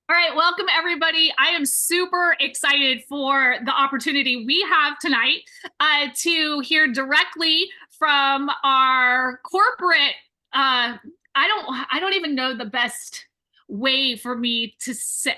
All right, welcome everybody. I am super excited for the opportunity we have tonight to hear directly from our corporate. I don't even know the best way for me to say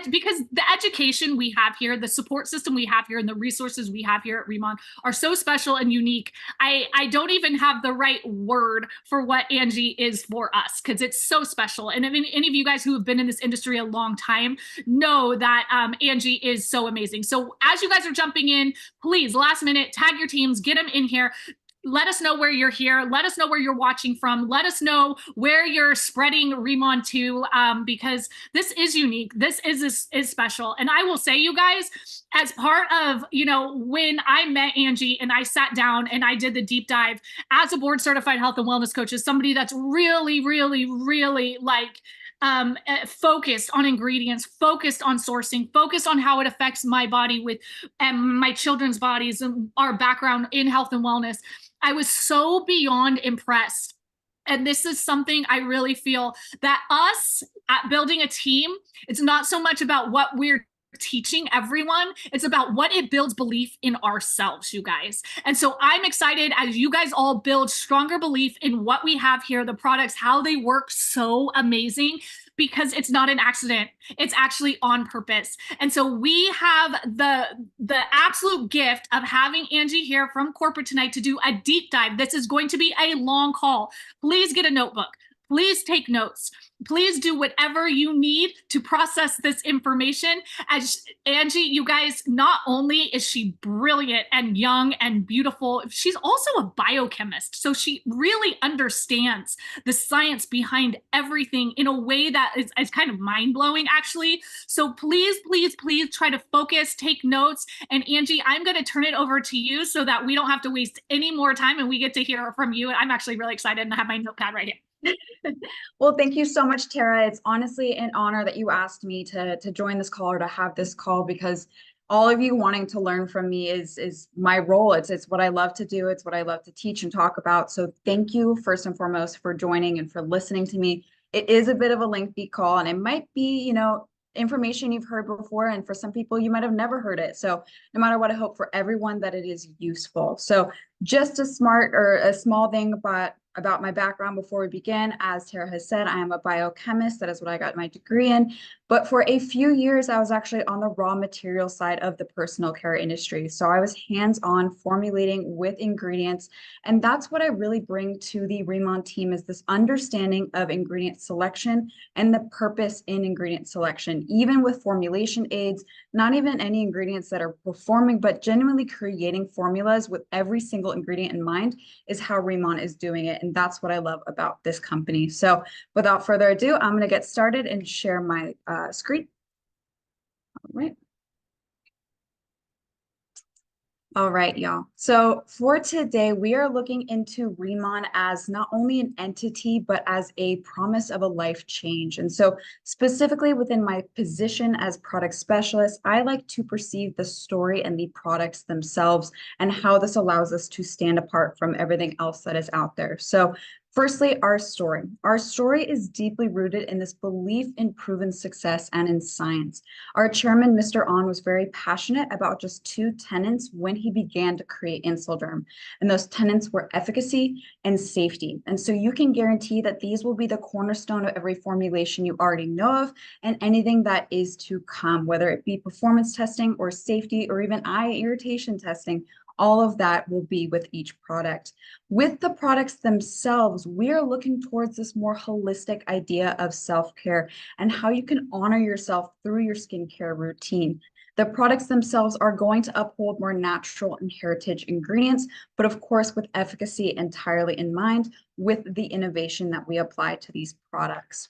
because the education we have here, the support system we have here, and the resources we have here at Riman are so special and unique. I don't even have the right word for what Angie is for us because it's so special. And I mean, any of you guys who have been in this industry a long time know that Angie is so amazing. So as you guys are jumping in, please last minute tag your teams, get them in here. Let us know where you're here. Let us know where you're watching from. Let us know where you're spreading Riman to, because this is unique. This is special. And I will say, you guys, as part of, when I met Angie and I sat down and I did the deep dive as a board certified health and wellness coach, as somebody that's really, really, really focused on ingredients, focused on sourcing, focused on how it affects my body with my children's bodies and our background in health and wellness. I was so beyond impressed. And this is something I really feel that us at building a team, it's not so much about what we're teaching everyone. It's about what it builds belief in ourselves, you guys. And so I'm excited as you guys all build stronger belief in what we have here, the products, how they work so amazing, because it's not an accident. It's actually on purpose. And so we have the absolute gift of having Angie here from corporate tonight to do a deep dive. This is going to be a long call. Please get a notebook. Please take notes. Please do whatever you need to process this information. As Angie, you guys, not only is she brilliant and young and beautiful, she's also a biochemist. So she really understands the science behind everything in a way that is kind of mind-blowing, actually. So please, please, please try to focus, take notes. And Angie, I'm going to turn it over to you so that we don't have to waste any more time and we get to hear from you. And I'm actually really excited and I have my notepad right here. Well, thank you so much, Tara. It's honestly an honor that you asked me to join this call or to have this call, because all of you wanting to learn from me is my role. It's what I love to do. It's what I love to teach and talk about. So thank you first and foremost for joining and for listening to me. It is a bit of a lengthy call, and it might be, information you've heard before, and for some people you might have never heard it. So no matter what, I hope for everyone that it is useful. So just a small thing about my background before we begin. As Tara has said, I am a biochemist. That is what I got my degree in. But for a few years, I was actually on the raw material side of the personal care industry. So I was hands-on formulating with ingredients. And that's what I really bring to the Riman team, is this understanding of ingredient selection and the purpose in ingredient selection, even with formulation aids, not even any ingredients that are performing, but genuinely creating formulas with every single ingredient in mind is how Riman is doing it. And that's what I love about this company. So without further ado, I'm going to get started and share my screen. All right. All right, y'all. So for today, we are looking into Riman as not only an entity, but as a promise of a life change. And so specifically within my position as product specialist, I like to perceive the story and the products themselves and how this allows us to stand apart from everything else that is out there. So firstly, our story. Our story is deeply rooted in this belief in proven success and in science. Our chairman, Mr. An, was very passionate about just two tenets when he began to create Insulderm. And those tenets were efficacy and safety. And so you can guarantee that these will be the cornerstone of every formulation you already know of and anything that is to come, whether it be performance testing or safety or even eye irritation testing. All of that will be with each product. With the products themselves, we are looking towards this more holistic idea of self-care and how you can honor yourself through your skincare routine. The products themselves are going to uphold more natural and heritage ingredients, but of course with efficacy entirely in mind with the innovation that we apply to these products.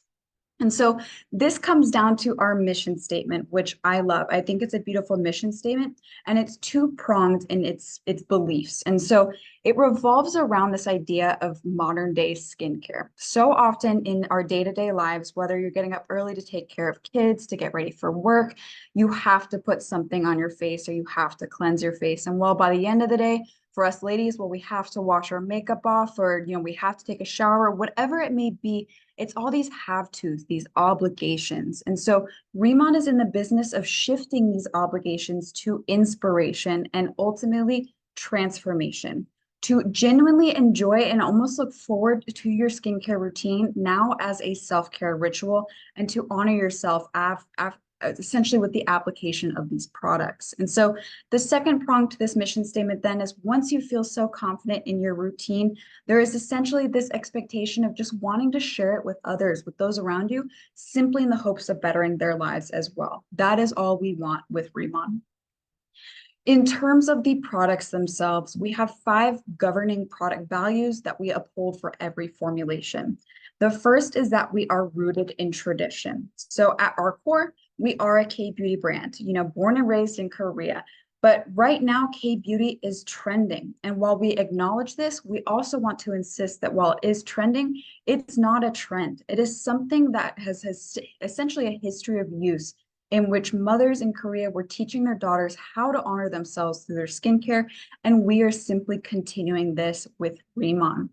And so this comes down to our mission statement, which I love. I think it's a beautiful mission statement, and it's two-pronged in its beliefs. And so it revolves around this idea of modern day skincare. So often in our day-to-day lives, whether you're getting up early to take care of kids, to get ready for work, you have to put something on your face or you have to cleanse your face. And well, by the end of the day, for us ladies, well, we have to wash our makeup off, or we have to take a shower, whatever it may be. It's all these have-tos, these obligations. And so Riman is in the business of shifting these obligations to inspiration and ultimately transformation, to genuinely enjoy and almost look forward to your skincare routine now as a self-care ritual, and to honor yourself essentially with the application of these products. And so the second prong to this mission statement then is, once you feel so confident in your routine, there is essentially this expectation of just wanting to share it with others, with those around you, simply in the hopes of bettering their lives as well. That is all we want with Riman. In terms of the products themselves, we have 5 governing product values that we uphold for every formulation. The first is that we are rooted in tradition. So at our core, we are a K-beauty brand, born and raised in Korea. But right now, K-beauty is trending. And while we acknowledge this, we also want to insist that while it is trending, it's not a trend. It is something that has essentially a history of use, in which mothers in Korea were teaching their daughters how to honor themselves through their skincare, and we are simply continuing this with Riman.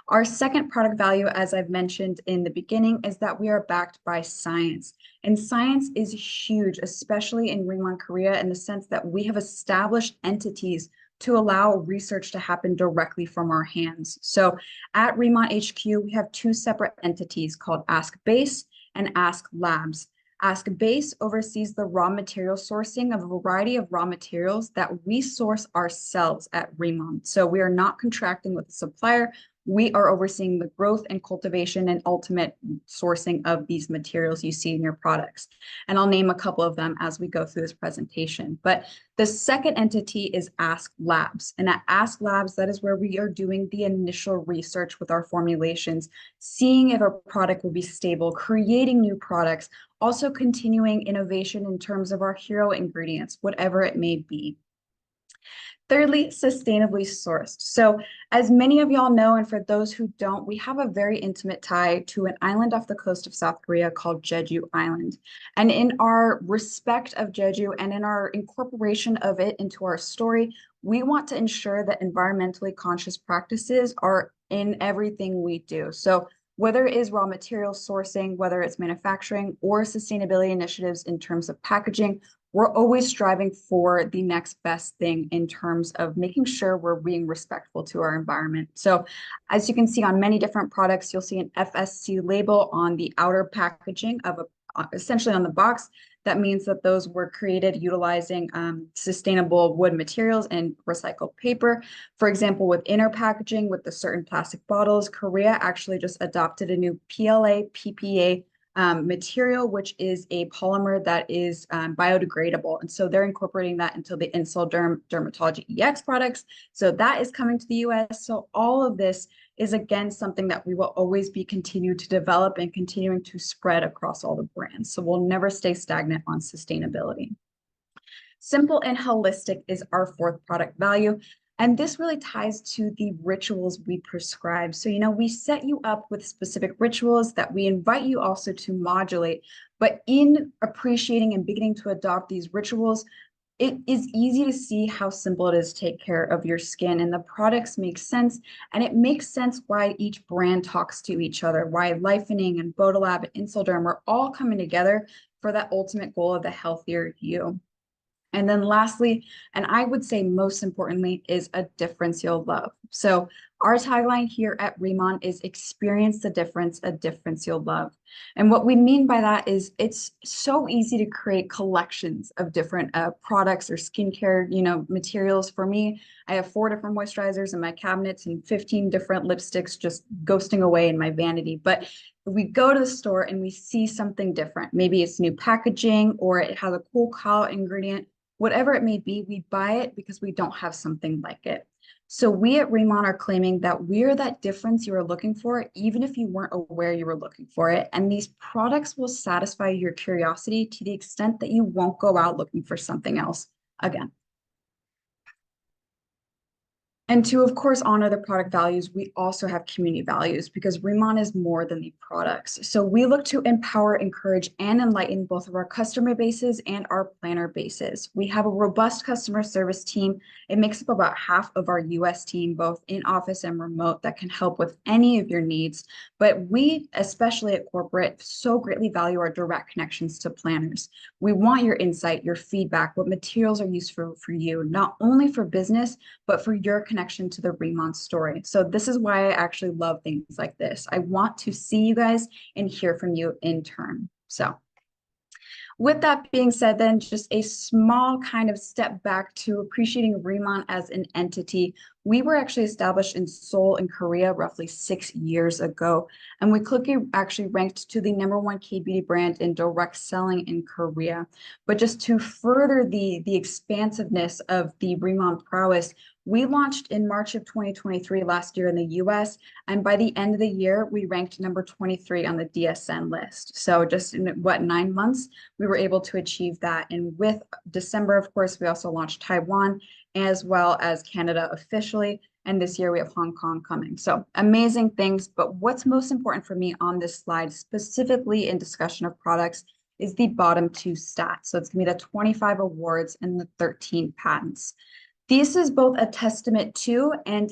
Our second product value, as I've mentioned in the beginning, is that we are backed by science. And science is huge, especially in Riman Korea, in the sense that we have established entities to allow research to happen directly from our hands. So at Riman HQ, we have 2 separate entities called Ask Base and Ask Labs. Ask Base oversees the raw material sourcing of a variety of raw materials that we source ourselves at Riman. So we are not contracting with a supplier. We are overseeing the growth and cultivation and ultimate sourcing of these materials you see in your products. And I'll name a couple of them as we go through this presentation. But the second entity is Ask Labs. And at Ask Labs, that is where we are doing the initial research with our formulations, seeing if a product will be stable, creating new products, also continuing innovation in terms of our hero ingredients, whatever it may be. Thirdly, sustainably sourced. So as many of y'all know, and for those who don't, we have a very intimate tie to an island off the coast of South Korea called Jeju Island. And in our respect of Jeju and in our incorporation of it into our story, we want to ensure that environmentally conscious practices are in everything we do. So whether it is raw material sourcing, whether it's manufacturing or sustainability initiatives in terms of packaging, we're always striving for the next best thing in terms of making sure we're being respectful to our environment. So as you can see on many different products, you'll see an FSC label on the outer packaging of essentially on the box. That means that those were created utilizing sustainable wood materials and recycled paper. For example, with inner packaging, with the certain plastic bottles, Korea actually just adopted a new PLA PPA material, which is a polymer that is biodegradable. And so they're incorporating that into the Insulderm Dermatology EX products. So that is coming to the US. So all of this is, again, something that we will always be continued to develop and continuing to spread across all the brands. So we'll never stay stagnant on sustainability. Simple and holistic is our 4th product value. And this really ties to the rituals we prescribe. So, we set you up with specific rituals that we invite you also to modulate. But in appreciating and beginning to adopt these rituals, it is easy to see how simple it is to take care of your skin, and the products make sense. And it makes sense why each brand talks to each other, why Lifening and Bodilab and Insulderm are all coming together for that ultimate goal of the healthier you. And then lastly, and I would say most importantly, is a difference you'll love. So our tagline here at Riman is experience the difference, a difference you'll love. And what we mean by that is it's so easy to create collections of different products or skincare, materials. For me, I have 4 different moisturizers in my cabinets and 15 different lipsticks just ghosting away in my vanity. But we go to the store and we see something different. Maybe it's new packaging or it has a cool call ingredient. Whatever it may be, we buy it because we don't have something like it. So we at Riman are claiming that we're that difference you are looking for, even if you weren't aware you were looking for it. And these products will satisfy your curiosity to the extent that you won't go out looking for something else again. And to, of course, honor the product values, we also have community values because Riman is more than the products. So we look to empower, encourage, and enlighten both of our customer bases and our planner bases. We have a robust customer service team. It makes up about half of our US team, both in office and remote, that can help with any of your needs. But we, especially at corporate, so greatly value our direct connections to planners. We want your insight, your feedback, what materials are useful for you, not only for business, but for your connection to the Remont story. So this is why I actually love things like this. I want to see you guys and hear from you in turn. So with that being said, then just a small kind of step back to appreciating Remont as an entity. We were actually established in Seoul in Korea roughly 6 years ago, and we quickly actually ranked to the #1 K-beauty brand in direct selling in Korea. But just to further the expansiveness of the Remont prowess, we launched in March of 2023 last year in the US, and by the end of the year, we ranked number 23 on the DSN list. So just in what, 9 months, we were able to achieve that. And with December, of course, we also launched Taiwan as well as Canada officially. And this year we have Hong Kong coming. So amazing things. But what's most important for me on this slide, specifically in discussion of products, is the bottom two stats. So it's going to be the 25 awards and the 13 patents. This is both a testament to and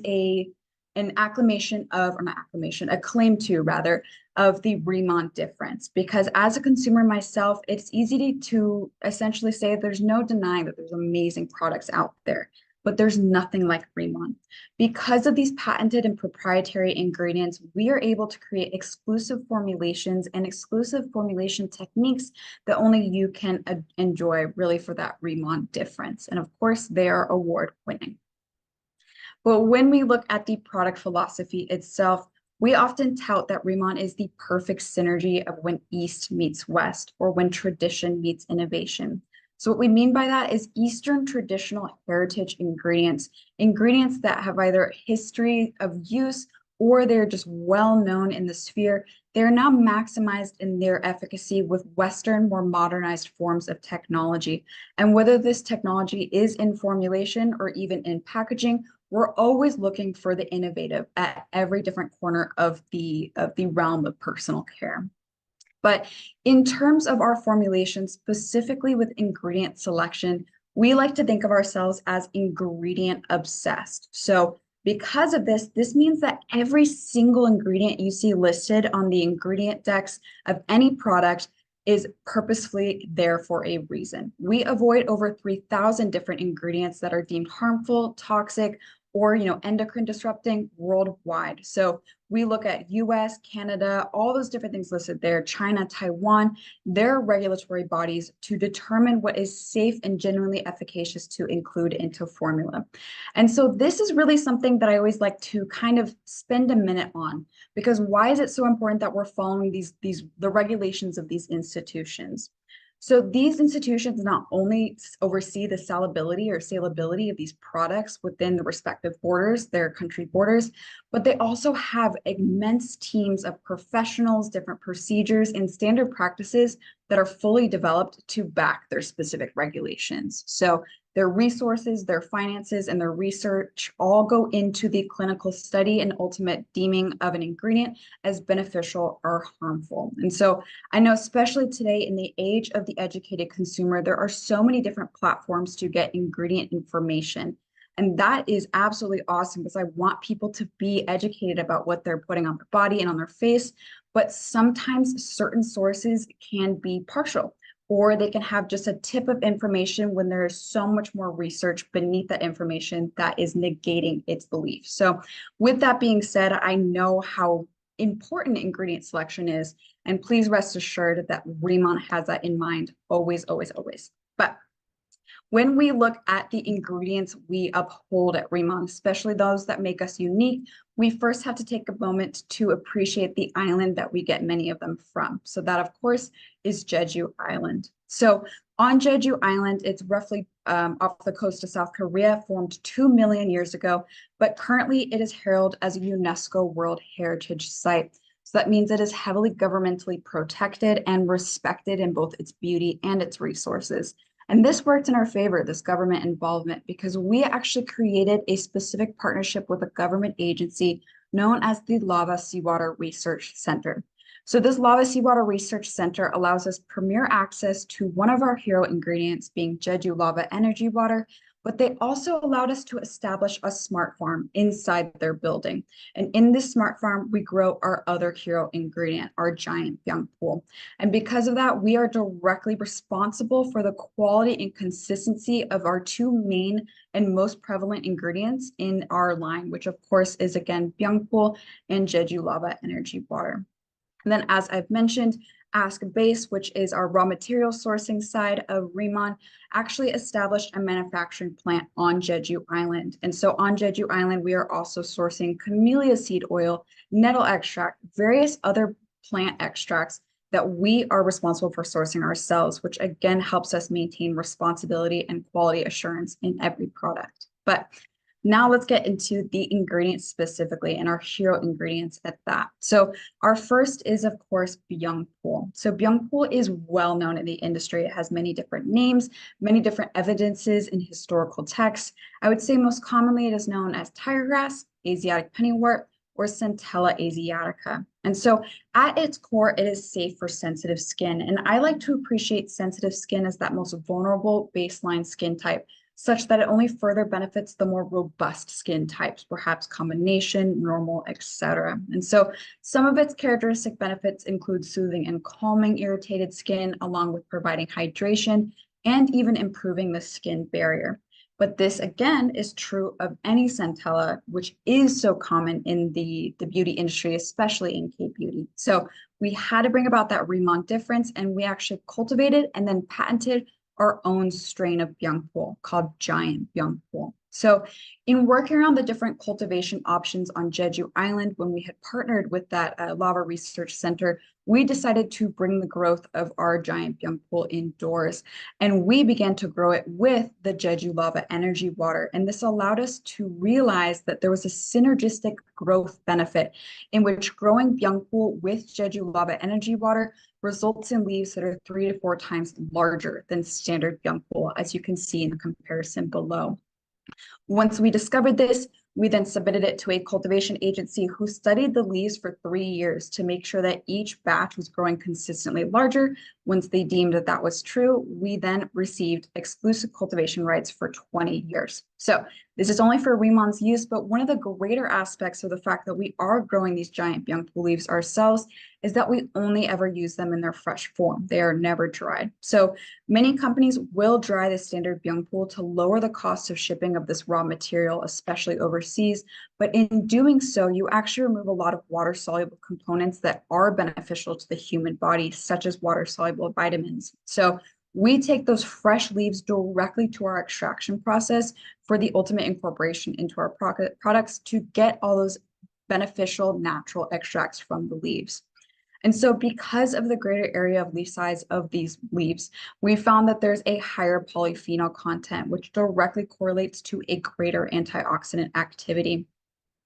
an acclamation of, or not acclamation, a claim to rather, of the Remont difference. Because as a consumer myself, it's easy to essentially say there's no denying that there's amazing products out there, but there's nothing like Remont. Because of these patented and proprietary ingredients, we are able to create exclusive formulations and exclusive formulation techniques that only you can enjoy really for that Remont difference. And of course, they are award winning. But when we look at the product philosophy itself, we often tout that Riman is the perfect synergy of when East meets West, or when tradition meets innovation. So what we mean by that is Eastern traditional heritage ingredients, ingredients that have either history of use or they're just well known in the sphere. They're now maximized in their efficacy with Western, more modernized forms of technology. And whether this technology is in formulation or even in packaging, we're always looking for the innovative at every different corner of the realm of personal care. But in terms of our formulation, specifically with ingredient selection, we like to think of ourselves as ingredient obsessed. So because of this, this means that every single ingredient you see listed on the ingredient decks of any product is purposefully there for a reason. We avoid over 3,000 different ingredients that are deemed harmful, toxic, or endocrine disrupting worldwide. So we look at US, Canada, all those different things listed there, China, Taiwan, their regulatory bodies to determine what is safe and genuinely efficacious to include into formula. And so this is really something that I always like to kind of spend a minute on, because why is it so important that we're following the regulations of these institutions? So these institutions not only oversee the salability or salability of these products within the respective borders, their country borders, but they also have immense teams of professionals, different procedures, and standard practices that are fully developed to back their specific regulations. So their resources, their finances, and their research all go into the clinical study and ultimate deeming of an ingredient as beneficial or harmful. And so I know, especially today in the age of the educated consumer, there are so many different platforms to get ingredient information. And that is absolutely awesome because I want people to be educated about what they're putting on their body and on their face. But sometimes certain sources can be partial, or they can have just a tip of information when there is so much more research beneath that information that is negating its belief. So with that being said, I know how important ingredient selection is, and please rest assured that Riman has that in mind always, always, always. But when we look at the ingredients we uphold at Riman, especially those that make us unique, we first have to take a moment to appreciate the island that we get many of them from. So that, of course, is Jeju Island. So on Jeju Island, it's roughly off the coast of South Korea, formed 2 million years ago, but currently it is heralded as a UNESCO World Heritage Site. So that means it is heavily governmentally protected and respected in both its beauty and its resources. And this worked in our favor, this government involvement, because we actually created a specific partnership with a government agency known as the Lava Seawater Research Center. So this Lava Seawater Research Center allows us premier access to one of our hero ingredients being Jeju Lava Energy Water, but they also allowed us to establish a smart farm inside their building. And in this smart farm, we grow our other hero ingredient, our giant byungpool. And because of that, we are directly responsible for the quality and consistency of our two main and most prevalent ingredients in our line, which of course is again byungpool and Jeju Lava Energy Water. And then, as I've mentioned, Ask Base, which is our raw material sourcing side of Riman, actually established a manufacturing plant on Jeju Island. And so on Jeju Island, we are also sourcing camellia seed oil, nettle extract, various other plant extracts that we are responsible for sourcing ourselves, which again helps us maintain responsibility and quality assurance in every product. But now let's get into the ingredients specifically and our hero ingredients at that. So our first is, of course, byungpool. So byungpool is well known in the industry. It has many different names, many different evidences in historical texts. I would say most commonly it is known as tiger grass, Asiatic pennywort, or Centella asiatica. And so at its core, it is safe for sensitive skin. And I like to appreciate sensitive skin as that most vulnerable baseline skin type, such that it only further benefits the more robust skin types, perhaps combination, normal, etc. And so some of its characteristic benefits include soothing and calming irritated skin, along with providing hydration and even improving the skin barrier. But this again is true of any centella, which is so common in the beauty industry, especially in K-beauty. So we had to bring about that Riman difference, and we actually cultivated and then patented our own strain of byungpool called giant byungpool. So in working around the different cultivation options on Jeju Island, when we had partnered with that Lava Research Center, we decided to bring the growth of our giant byungpool indoors. And we began to grow it with the Jeju Lava Energy Water. And this allowed us to realize that there was a synergistic growth benefit in which growing byungpool with Jeju Lava Energy Water results in leaves that are 3 to 4 times larger than standard byungpool, as you can see in the comparison below. Once we discovered this, we then submitted it to a cultivation agency who studied the leaves for 3 years to make sure that each batch was growing consistently larger. Once they deemed that that was true, we then received exclusive cultivation rights for 20 years. So this is only for Riman's use, but one of the greater aspects of the fact that we are growing these giant byungpool leaves ourselves is that we only ever use them in their fresh form. They are never dried. So many companies will dry the standard byungpool to lower the cost of shipping of this raw material, especially overseas. But in doing so, you actually remove a lot of water-soluble components that are beneficial to the human body, such as water-soluble vitamins. So we take those fresh leaves directly to our extraction process for the ultimate incorporation into our products to get all those beneficial natural extracts from the leaves. And so because of the greater area of leaf size of these leaves, we found that there's a higher polyphenol content, which directly correlates to a greater antioxidant activity.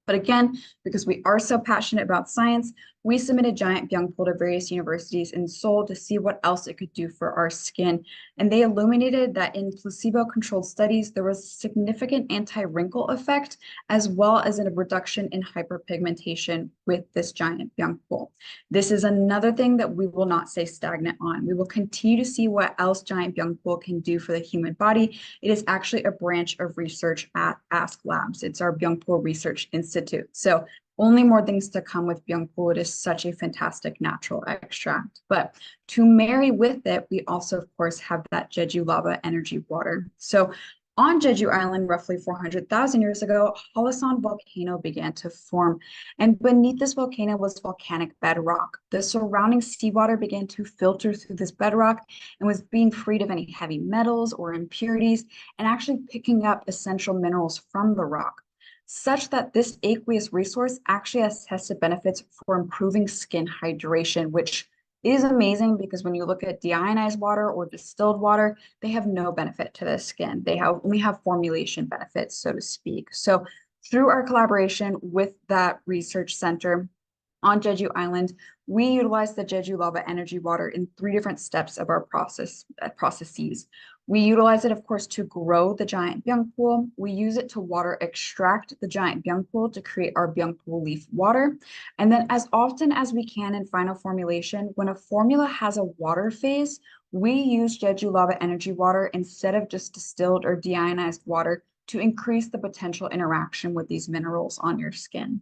But again, because we are so passionate about science, we submitted giant byungpool to various universities in Seoul to see what else it could do for our skin. And they illuminated that in placebo-controlled studies, there was a significant anti-wrinkle effect, as well as a reduction in hyperpigmentation with this giant byungpool. This is another thing that we will not stay stagnant on. We will continue to see what else giant byungpool can do for the human body. It is actually a branch of research at Ask Labs. It's our Byungpool Research Institute. So only more things to come with byungpool. It is such a fantastic natural extract. But to marry with it, we also, of course, have that Jeju Lava Energy Water. So on Jeju Island, roughly 400,000 years ago, a Halasan volcano began to form. And beneath this volcano was volcanic bedrock. The surrounding seawater began to filter through this bedrock and was being freed of any heavy metals or impurities and actually picking up essential minerals from the rock, such that this aqueous resource actually has tested benefits for improving skin hydration, which is amazing because when you look at deionized water or distilled water, they have no benefit to the skin. They only have formulation benefits, so to speak. So through our collaboration with that research center on Jeju Island, we utilize the Jeju lava energy water in three different steps of our processes. We utilize it, of course, to grow the giant byungpool. We use it to water extract the giant byungpool to create our byungpool leaf water. And then as often as we can in final formulation, when a formula has a water phase, we use Jeju lava energy water instead of just distilled or deionized water to increase the potential interaction with these minerals on your skin.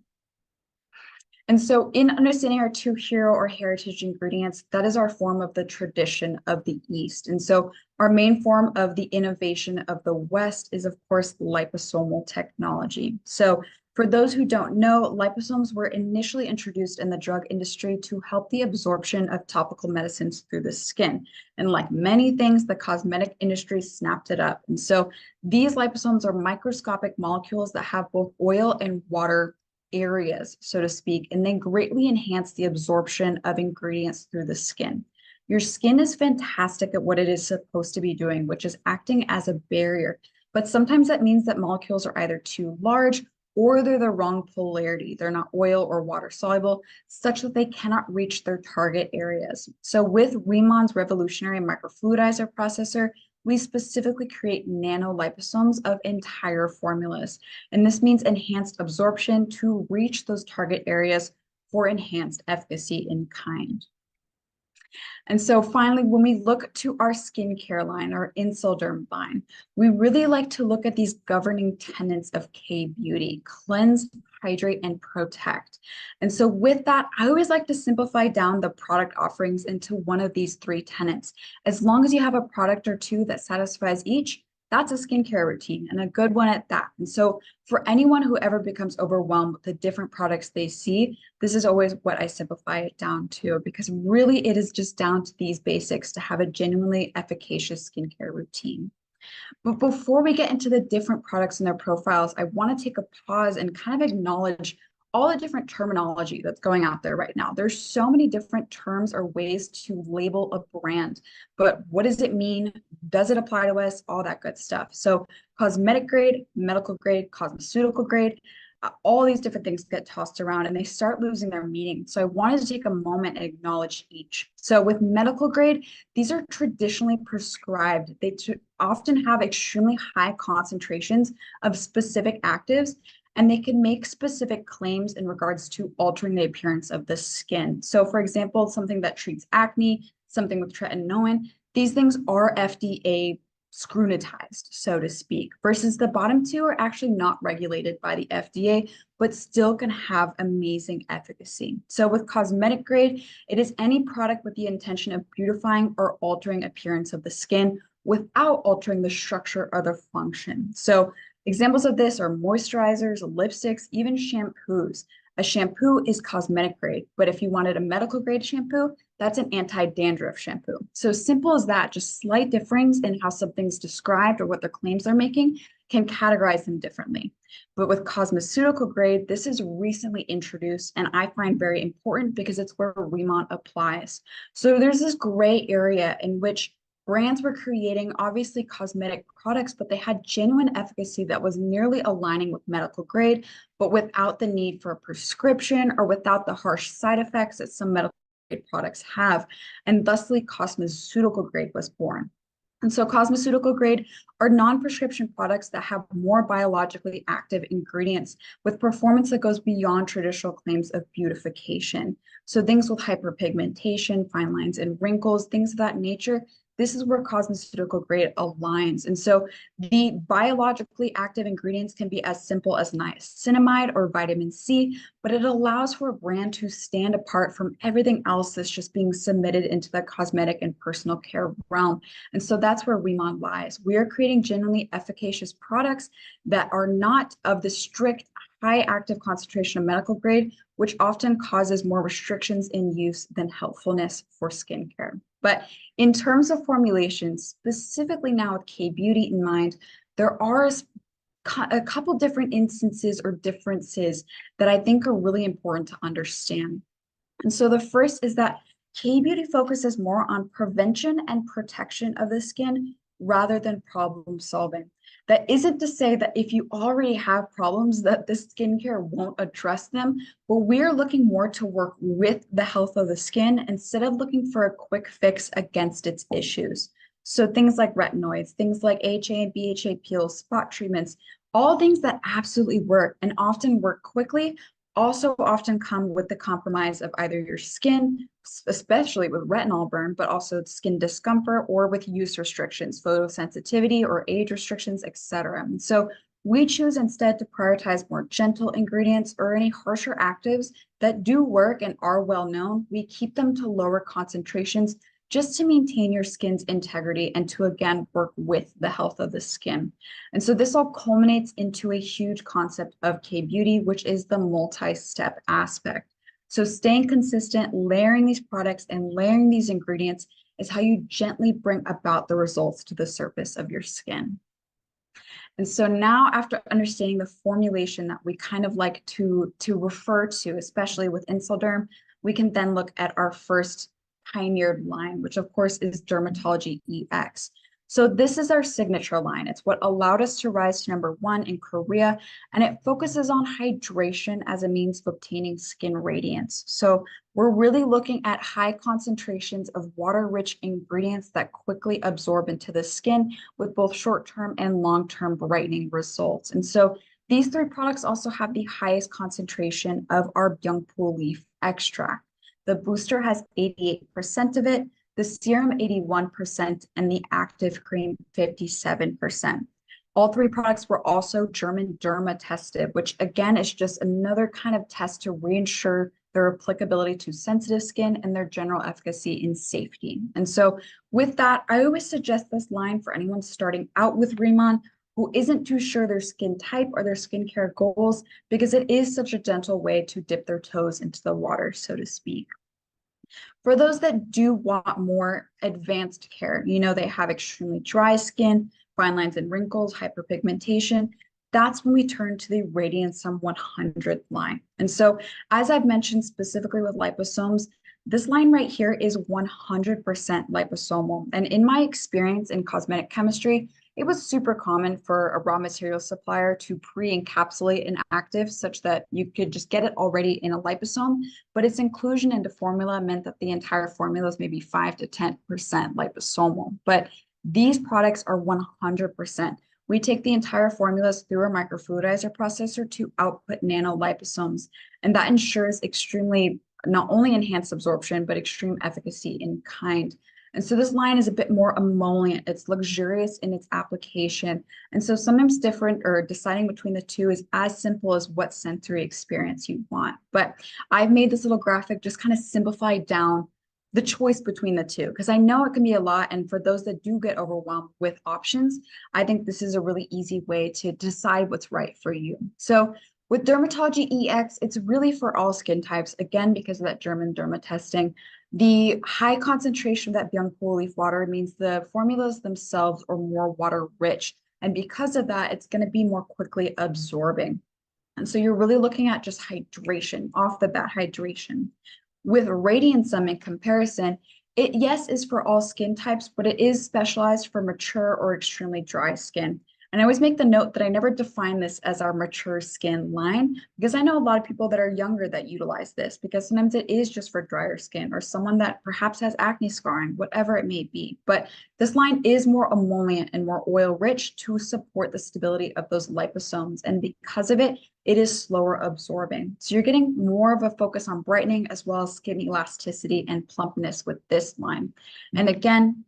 And so in understanding our two hero or heritage ingredients, that is our form of the tradition of the East. And so our main form of the innovation of the West is, of course, liposomal technology. So for those who don't know, liposomes were initially introduced in the drug industry to help the absorption of topical medicines through the skin. And like many things, the cosmetic industry snapped it up. And so these liposomes are microscopic molecules that have both oil and water areas, so to speak, and they greatly enhance the absorption of ingredients through the skin. Your skin is fantastic at what it is supposed to be doing, which is acting as a barrier. But sometimes that means that molecules are either too large or they're the wrong polarity. They're not oil or water soluble, such that they cannot reach their target areas. So with Riman's revolutionary microfluidizer processor, we specifically create nanoliposomes of entire formulas. And this means enhanced absorption to reach those target areas for enhanced efficacy in kind. And so finally, when we look to our skincare line, our Insilderm line, we really like to look at these governing tenets of K-beauty: cleanse, hydrate, and protect. And so with that, I always like to simplify down the product offerings into one of these three tenets. As long as you have a product or two that satisfies each, that's a skincare routine, and a good one at that. And so for anyone who ever becomes overwhelmed with the different products they see, this is always what I simplify it down to, because really it is just down to these basics to have a genuinely efficacious skincare routine. But before we get into the different products and their profiles, I want to take a pause and kind of acknowledge all the different terminology that's going out there right now. There's so many different terms or ways to label a brand, but what does it mean? Does it apply to us? All that good stuff. So cosmetic grade, medical grade, cosmeceutical grade, all these different things get tossed around and they start losing their meaning. So I wanted to take a moment and acknowledge each. So with medical grade, these are traditionally prescribed. They often have extremely high concentrations of specific actives, and they can make specific claims in regards to altering the appearance of the skin. So for example, something that treats acne, something with tretinoin, these things are FDA scrutинized, so to speak, versus the bottom two are actually not regulated by the FDA, but still can have amazing efficacy. So with cosmetic grade, it is any product with the intention of beautifying or altering appearance of the skin without altering the structure or the function. So examples of this are moisturizers, lipsticks, even shampoos. A shampoo is cosmetic grade, but if you wanted a medical grade shampoo, that's an anti-dandruff shampoo. So simple as that, just slight difference in how something's described or what their claims they're making can categorize them differently. But with cosmeceutical grade, this is recently introduced and I find very important because it's where Riman applies. So there's this gray area in which brands were creating obviously cosmetic products, but they had genuine efficacy that was nearly aligning with medical grade, but without the need for a prescription or without the harsh side effects that some medical grade products have. And thusly, cosmeceutical grade was born. And so cosmeceutical grade are non-prescription products that have more biologically active ingredients with performance that goes beyond traditional claims of beautification. So things with hyperpigmentation, fine lines and wrinkles, things of that nature, this is where cosmeceutical grade aligns. And so the biologically active ingredients can be as simple as niacinamide or vitamin C, but it allows for a brand to stand apart from everything else that's just being submitted into the cosmetic and personal care realm. And so that's where Riman lies. We are creating genuinely efficacious products that are not of the strict high active concentration of medical grade, which often causes more restrictions in use than helpfulness for skincare. But in terms of formulations, specifically now with K-beauty in mind, there are a couple different instances or differences that I think are really important to understand. And so the first is that K-beauty focuses more on prevention and protection of the skin rather than problem solving. That isn't to say that if you already have problems that this skincare won't address them, but we're looking more to work with the health of the skin instead of looking for a quick fix against its issues. So things like retinoids, things like AHA and BHA peels, spot treatments, all things that absolutely work and often work quickly also often come with the compromise of either your skin, especially with retinol burn, but also skin discomfort or with use restrictions, photosensitivity or age restrictions, etc. And so we choose instead to prioritize more gentle ingredients or any harsher actives that do work and are well known. We keep them to lower concentrations just to maintain your skin's integrity and to again work with the health of the skin. And so this all culminates into a huge concept of K-beauty, which is the multi-step aspect. So staying consistent, layering these products and layering these ingredients is how you gently bring about the results to the surface of your skin. And so now after understanding the formulation that we kind of like to refer to, especially with Insulderm, we can then look at our first pioneered line, which of course is Dermatology EX. So this is our signature line. It's what allowed us to rise to #1 in Korea, and it focuses on hydration as a means of obtaining skin radiance. So we're really looking at high concentrations of water-rich ingredients that quickly absorb into the skin with both short-term and long-term brightening results. And so these three products also have the highest concentration of our Byungpoo leaf extract. The booster has 88% of it, the serum 81%, and the active cream 57%. All three products were also German Derma tested, which again is just another kind of test to reassure their applicability to sensitive skin and their general efficacy and safety. And so with that, I always suggest this line for anyone starting out with Riman who isn't too sure their skin type or their skincare goals, because it is such a gentle way to dip their toes into the water, so to speak. For those that do want more advanced care, they have extremely dry skin, fine lines and wrinkles, hyperpigmentation, that's when we turn to the Radiance 100 line. And so, as I've mentioned specifically with liposomes, this line right here is 100% liposomal. And in my experience in cosmetic chemistry, it was super common for a raw material supplier to pre-encapsulate an active such that you could just get it already in a liposome, but its inclusion into formula meant that the entire formula is maybe 5 to 10% liposomal. But these products are 100%. We take the entire formulas through a microfluidizer processor to output nanoliposomes, and that ensures extremely not only enhanced absorption, but extreme efficacy in kind. And so this line is a bit more emollient. It's luxurious in its application. And so sometimes different or deciding between the two is as simple as what sensory experience you want. But I've made this little graphic just kind of simplify down the choice between the two, because I know it can be a lot. And for those that do get overwhelmed with options, I think this is a really easy way to decide what's right for you. So with Dermatology EX, it's really for all skin types, again, because of that German Derma testing. The high concentration of that Byungpoo leaf water means the formulas themselves are more water rich. And because of that, it's going to be more quickly absorbing. And so you're really looking at just hydration, off the bat hydration. With Radiance in comparison, it, yes, is for all skin types, but it is specialized for mature or extremely dry skin. And I always make the note that I never define this as our mature skin line, because I know a lot of people that are younger that utilize this, because sometimes it is just for drier skin or someone that perhaps has acne scarring, whatever it may be. But this line is more emollient and more oil rich to support the stability of those liposomes. And because of it, it is slower absorbing. So you're getting more of a focus on brightening as well as skin elasticity and plumpness with this line. And again,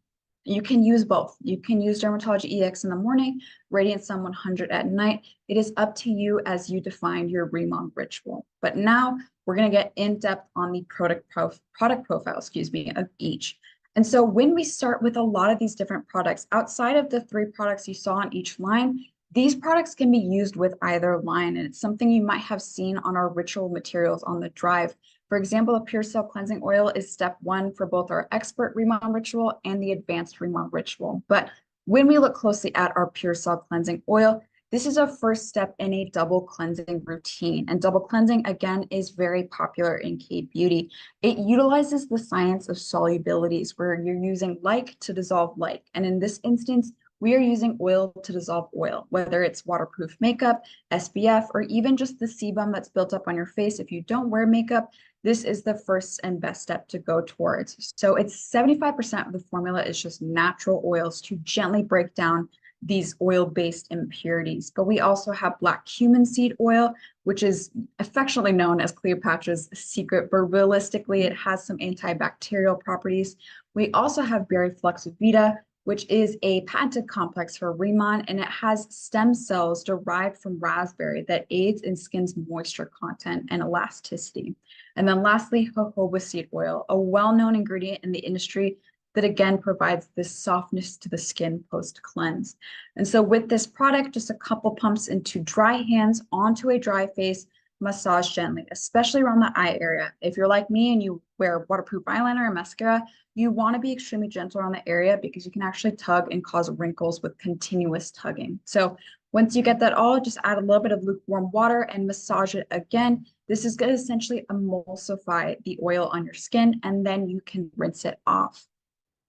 you can use both. You can use Dermatology EX in the morning, Radiance 100 at night. It is up to you as you define your Riman ritual. But now we're going to get in depth on the product profile, of each. And so when we start with a lot of these different products, outside of the 3 products you saw on each line, these products can be used with either line, and it's something you might have seen on our ritual materials on the drive. For example, a pure cell cleansing oil is step 1 for both our expert Riman ritual and the advanced Riman ritual. But when we look closely at our pure cell cleansing oil, This is a first step in a double cleansing routine. And double cleansing, again, is very popular in K-beauty. It utilizes the science of solubilities where you're using like to dissolve like. And in this instance, we are using oil to dissolve oil, whether it's waterproof makeup, SPF, or even just the sebum that's built up on your face. If you don't wear makeup, this is the first and best step to go towards. So it's 75% of the formula is just natural oils to gently break down these oil-based impurities. But we also have black cumin seed oil, which is affectionately known as Cleopatra's secret, but realistically, it has some antibacterial properties. We also have berry flux vita, which is a patented complex for Riman, and it has stem cells derived from raspberry that aids in skin's moisture content and elasticity. And then lastly, jojoba seed oil, a well-known ingredient in the industry that again provides this softness to the skin post-cleanse. And so with this product, just a couple pumps into dry hands onto a dry face, massage gently, especially around the eye area. If you're like me and you wear waterproof eyeliner or mascara, you want to be extremely gentle around the area because you can actually tug and cause wrinkles with continuous tugging. So once you get that all, just add a little bit of lukewarm water and massage it again. This is going to essentially emulsify the oil on your skin, and then you can rinse it off.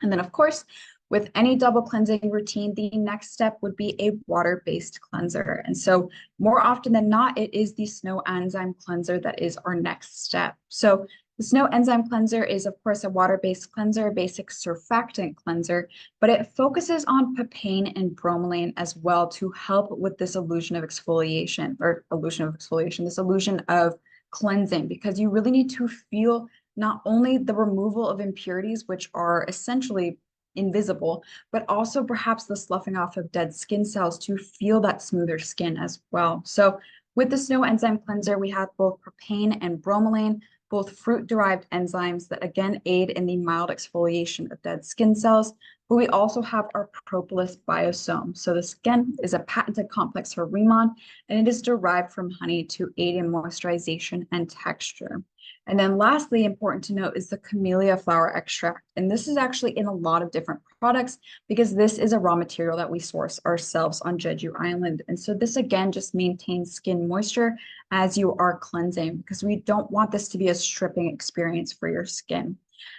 And then, of course, with any double cleansing routine, the next step would be a water-based cleanser. And so more often than not, it is the snow enzyme cleanser that is our next step. So the snow enzyme cleanser is, of course, a water-based cleanser, a basic surfactant cleanser, but it focuses on papain and bromelain as well to help with this illusion of exfoliation, this illusion of cleansing, because you really need to feel not only the removal of impurities, which are essentially invisible, but also perhaps the sloughing off of dead skin cells to feel that smoother skin as well. So with the snow enzyme cleanser, we have both papain and bromelain, both fruit-derived enzymes that again aid in the mild exfoliation of dead skin cells. But we also have our propolis biosome. So this again is a patented complex for Riman, and it is derived from honey to aid in moisturization and texture. And then lastly, important to note is the camellia flower extract. And this is actually in a lot of different products because this is a raw material that we source ourselves on Jeju Island. And so this again just maintains skin moisture as you are cleansing because we don't want this to be a stripping experience for your skin.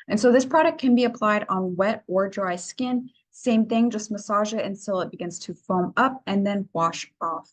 And so this product can be applied on wet or dry skin. Same thing, just massage it until it begins to foam up and then wash off.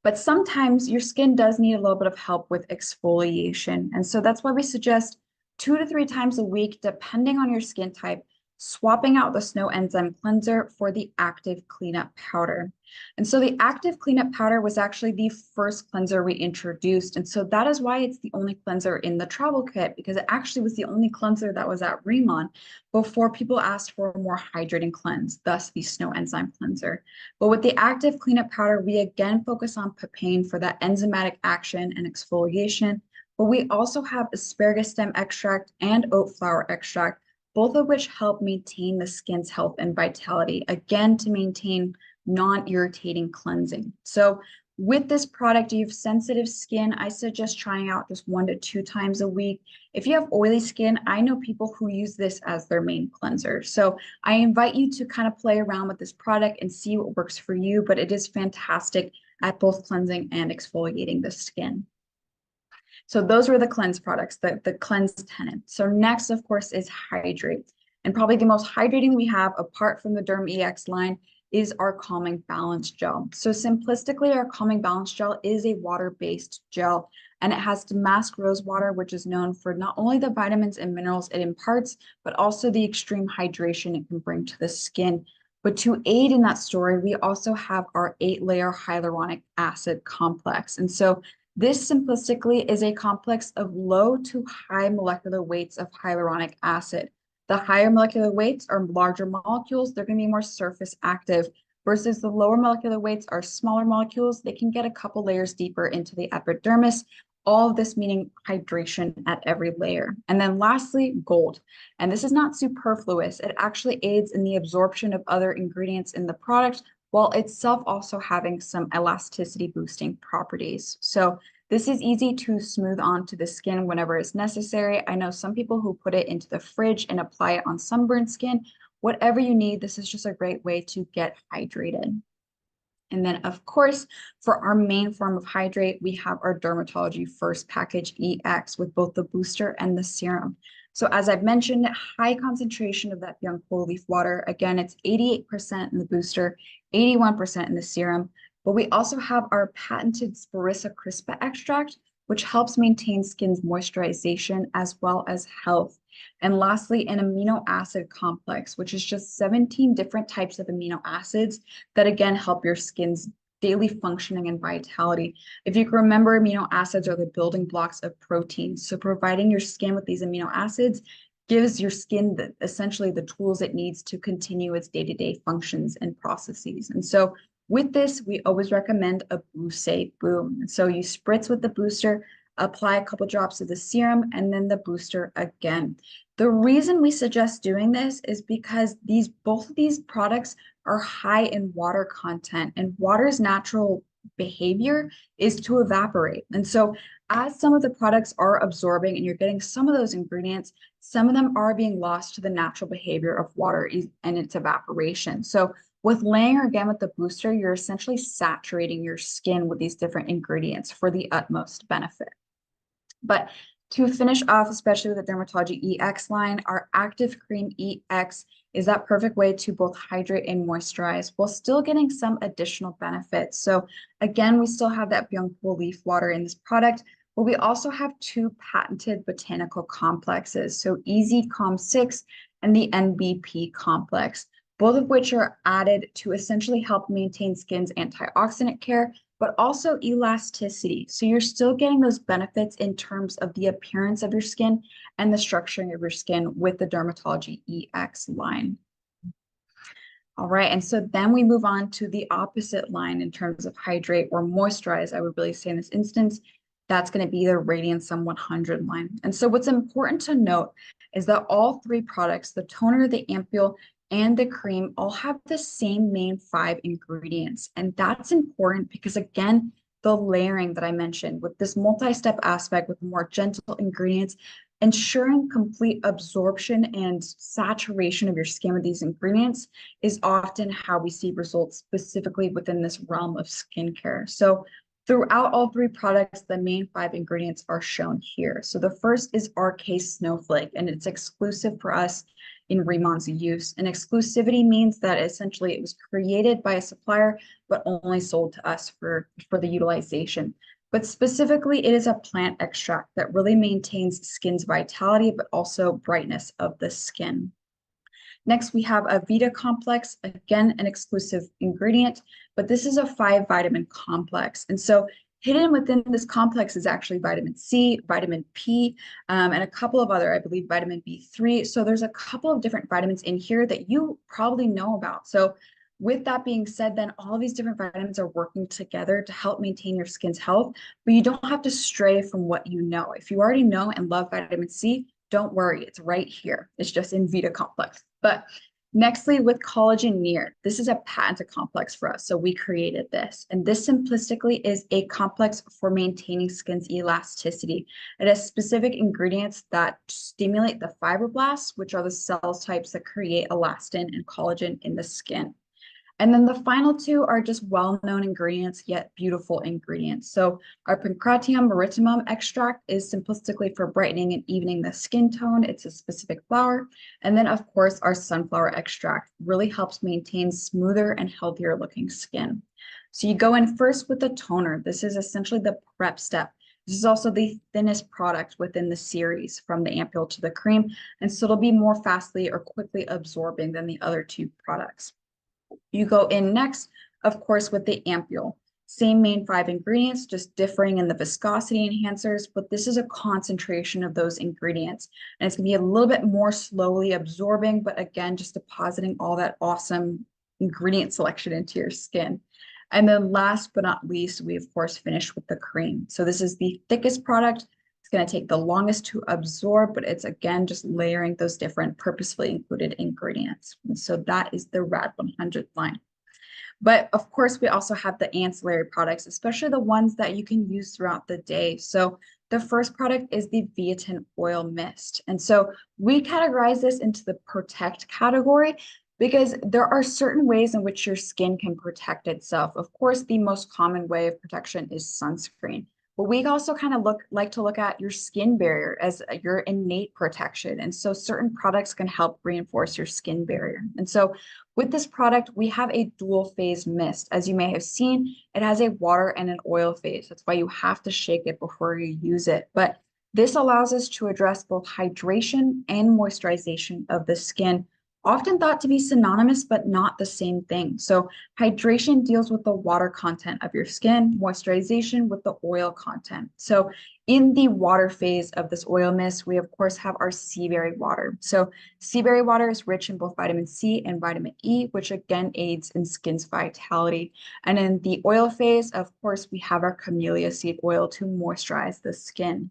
But sometimes your skin does need a little bit of help with exfoliation. And so that's why we suggest 2 to 3 times a week, depending on your skin type, swapping out the snow enzyme cleanser for the active cleanup powder. And so the active cleanup powder was actually the first cleanser we introduced. And so that is why it's the only cleanser in the travel kit, because it actually was the only cleanser that was at Riman before people asked for a more hydrating cleanse, thus the snow enzyme cleanser. But with the active cleanup powder, we again focus on papain for that enzymatic action and exfoliation. But we also have asparagus stem extract and oat flower extract, both of which help maintain the skin's health and vitality, again, to maintain non-irritating cleansing. So with this product, you have sensitive skin, I suggest trying out just 1 to 2 times a week. If you have oily skin, I know people who use this as their main cleanser. So I invite you to kind of play around with this product and see what works for you, but it is fantastic at both cleansing and exfoliating the skin. So those were the cleanse products, the cleanse tenet. So next, of course, is hydrate. And probably the most hydrating we have, apart from the Derm EX line, is our Calming Balance Gel. So simplistically, our Calming Balance Gel is a water-based gel, and it has damask rose water, which is known for not only the vitamins and minerals it imparts, but also the extreme hydration it can bring to the skin. But to aid in that story, we also have our 8-layer hyaluronic acid complex. And so this simplistically is a complex of low to high molecular weights of hyaluronic acid. The higher molecular weights are larger molecules, they're going to be more surface active, versus the lower molecular weights are smaller molecules. They can get a couple layers deeper into the epidermis. All of this meaning hydration at every layer. And then lastly, gold. And this is not superfluous. It actually aids in the absorption of other ingredients in the product, while itself also having some elasticity boosting properties. So this is easy to smooth onto the skin whenever it's necessary. I know some people who put it into the fridge and apply it on sunburned skin. Whatever you need, this is just a great way to get hydrated. And then, of course, for our main form of hydrate, we have our Dermatology First Package EX with both the booster and the serum. So as I've mentioned, high concentration of that young cool leaf water. Again, it's 88% in the booster, 81% in the serum. But we also have our patented Spirissa crispa extract, which helps maintain skin's moisturization as well as health. And lastly, an amino acid complex, which is just 17 different types of amino acids that again help your skin's daily functioning and vitality. If you can remember, amino acids are the building blocks of proteins. So providing your skin with these amino acids gives your skin essentially the tools it needs to continue its day-to-day functions and processes. And so with this, we always recommend a boost boom. And so you spritz with the booster, apply a couple drops of the serum, and then the booster again. The reason we suggest doing this is because both of these products are high in water content, and water's natural behavior is to evaporate. And so as some of the products are absorbing and you're getting some of those ingredients, some of them are being lost to the natural behavior of water and its evaporation. So with layering again with the booster, you're essentially saturating your skin with these different ingredients for the utmost benefit. But to finish off, especially with the Dermatology EX line, our Active Cream EX is that perfect way to both hydrate and moisturize while still getting some additional benefits. So again, we still have that Young Cool Leaf Water in this product, but we also have two patented botanical complexes. So Easy Calm 6 and the NBP complex, both of which are added to essentially help maintain skin's antioxidant care, but also elasticity. So you're still getting those benefits in terms of the appearance of your skin and the structuring of your skin with the Dermatology EX line. All right, and so then we move on to the opposite line in terms of hydrate or moisturize, I would really say in this instance. That's going to be the Radiant Sun 100 line. And so what's important to note is that all three products, the toner, the ampule, and the cream, all have the same main 5 ingredients. And that's important because, again, the layering that I mentioned with this multi-step aspect with more gentle ingredients, ensuring complete absorption and saturation of your skin with these ingredients is often how we see results specifically within this realm of skincare. So throughout all three products, the main 5 ingredients are shown here. So the first is RK Snowflake, and it's exclusive for us in Riman's use. And exclusivity means that essentially it was created by a supplier, but only sold to us for the utilization. But specifically, it is a plant extract that really maintains skin's vitality, but also brightness of the skin. Next, we have a Vita complex, again, an exclusive ingredient, but this is a 5 vitamin complex. And so hidden within this complex is actually vitamin C, vitamin P, and a couple of other, I believe, vitamin B3. So there's a couple of different vitamins in here that you probably know about. So with that being said, then all these different vitamins are working together to help maintain your skin's health, but you don't have to stray from what you know. If you already know and love vitamin C, don't worry, it's right here. It's just in Vita complex. But nextly, with collagen near, this is a patented complex for us. So we created this. And this simplistically is a complex for maintaining skin's elasticity. It has specific ingredients that stimulate the fibroblasts, which are the cell types that create elastin and collagen in the skin. And then the final 2 are just well-known ingredients, yet beautiful ingredients. So our Pancratium maritimum extract is simplistically for brightening and evening the skin tone. It's a specific flower. And then, of course, our sunflower extract really helps maintain smoother and healthier looking skin. So you go in first with the toner. This is essentially the prep step. This is also the thinnest product within the series from the ampule to the cream. And so it'll be more fastly or quickly absorbing than the other 2 products. You go in next, of course, with the ampule. Same main 5 ingredients, just differing in the viscosity enhancers, but this is a concentration of those ingredients. And it's gonna be a little bit more slowly absorbing, but again, just depositing all that awesome ingredient selection into your skin. And then last but not least, we of course finish with the cream. So this is the thickest product. It's going to take the longest to absorb, but it's again just layering those different purposefully included ingredients. And so that is the Rad 100 line. But of course, we also have the ancillary products, especially the ones that you can use throughout the day. So the first product is the Biotin Oil Mist. And so we categorize this into the Protect category Because there are certain ways in which your skin can protect itself. Of course, the most common way of protection is sunscreen. But we also kind of like to look at your skin barrier as your innate protection. And so certain products can help reinforce your skin barrier. And so with this product, we have a dual phase mist. As you may have seen, it has a water and an oil phase. That's why you have to shake it before you use it. But this allows us to address both hydration and moisturization of the skin, often thought to be synonymous, but not the same thing. So hydration deals with the water content of your skin, moisturization with the oil content. So in the water phase of this oil mist, we of course have our sea berry water. So sea berry water is rich in both vitamin C and vitamin E, which again aids in skin's vitality. And in the oil phase, of course, we have our camellia seed oil to moisturize the skin.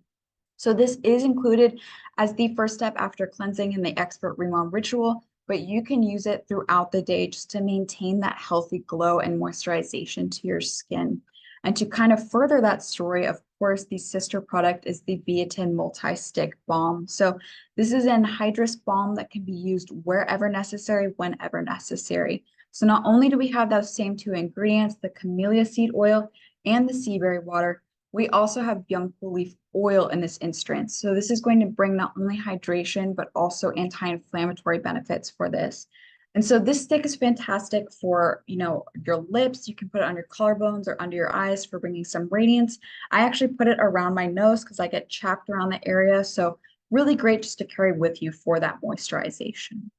So this is included as the first step after cleansing in the expert Riman ritual, but you can use it throughout the day just to maintain that healthy glow and moisturization to your skin. And to kind of further that story, of course, the sister product is the Biotin Multi-Stick Balm. So this is an hydrous balm that can be used wherever necessary, whenever necessary. So not only do we have those same two ingredients, the camellia seed oil and the sea berry water, we also have young pea leaf oil in this instance. So this is going to bring not only hydration, but also anti-inflammatory benefits for this. And so this stick is fantastic for, your lips. You can put it on your collarbones or under your eyes for bringing some radiance. I actually put it around my nose because I get chapped around the area. So really great just to carry with you for that moisturization.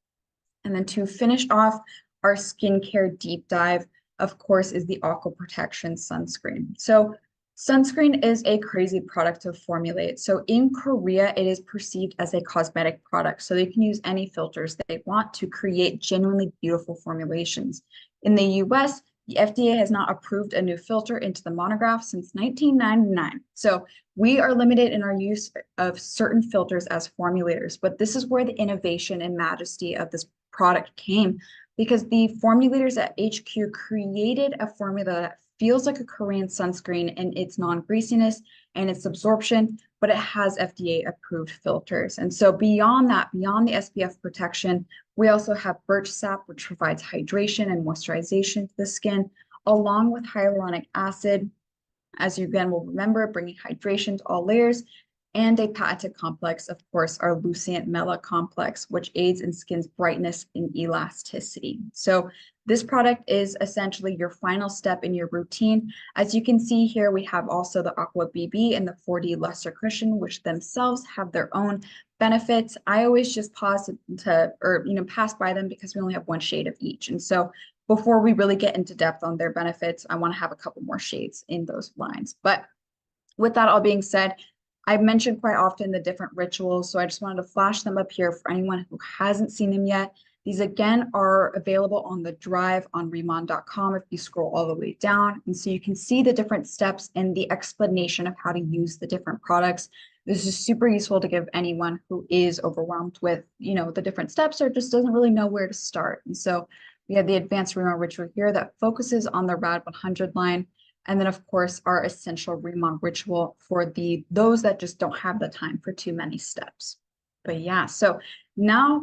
And then to finish off our skincare deep dive, of course, is the Aqua Protection sunscreen. So sunscreen is a crazy product to formulate. So in Korea, it is perceived as a cosmetic product. So they can use any filters they want to create genuinely beautiful formulations. In the US, the FDA has not approved a new filter into the monograph since 1999. So we are limited in our use of certain filters as formulators, but this is where the innovation and majesty of this product came, because the formulators at HQ created a formula that feels like a Korean sunscreen in its non-greasiness and its absorption, but it has FDA approved filters. And so beyond that, beyond the SPF protection, we also have birch sap, which provides hydration and moisturization to the skin, along with hyaluronic acid, as you again will remember, bringing hydration to all layers, and a patented complex, of course, our Lucient Mela complex, which aids in skin's brightness and elasticity. So this product is essentially your final step in your routine. As you can see here, we have also the Aqua BB and the 4D Luster Cushion, which themselves have their own benefits. I always just pass by them because we only have one shade of each. And so before we really get into depth on their benefits, I want to have a couple more shades in those lines. But with that all being said, I've mentioned quite often the different rituals, so I just wanted to flash them up here for anyone who hasn't seen them yet. These again are available on the drive on Riman.com if you scroll all the way down. And so you can see the different steps and the explanation of how to use the different products. This is super useful to give anyone who is overwhelmed with, the different steps or just doesn't really know where to start. And so we have the advanced Riman ritual here that focuses on the RAD 100 line. And then, of course, our essential Riman ritual for those that just don't have the time for too many steps. But yeah, so now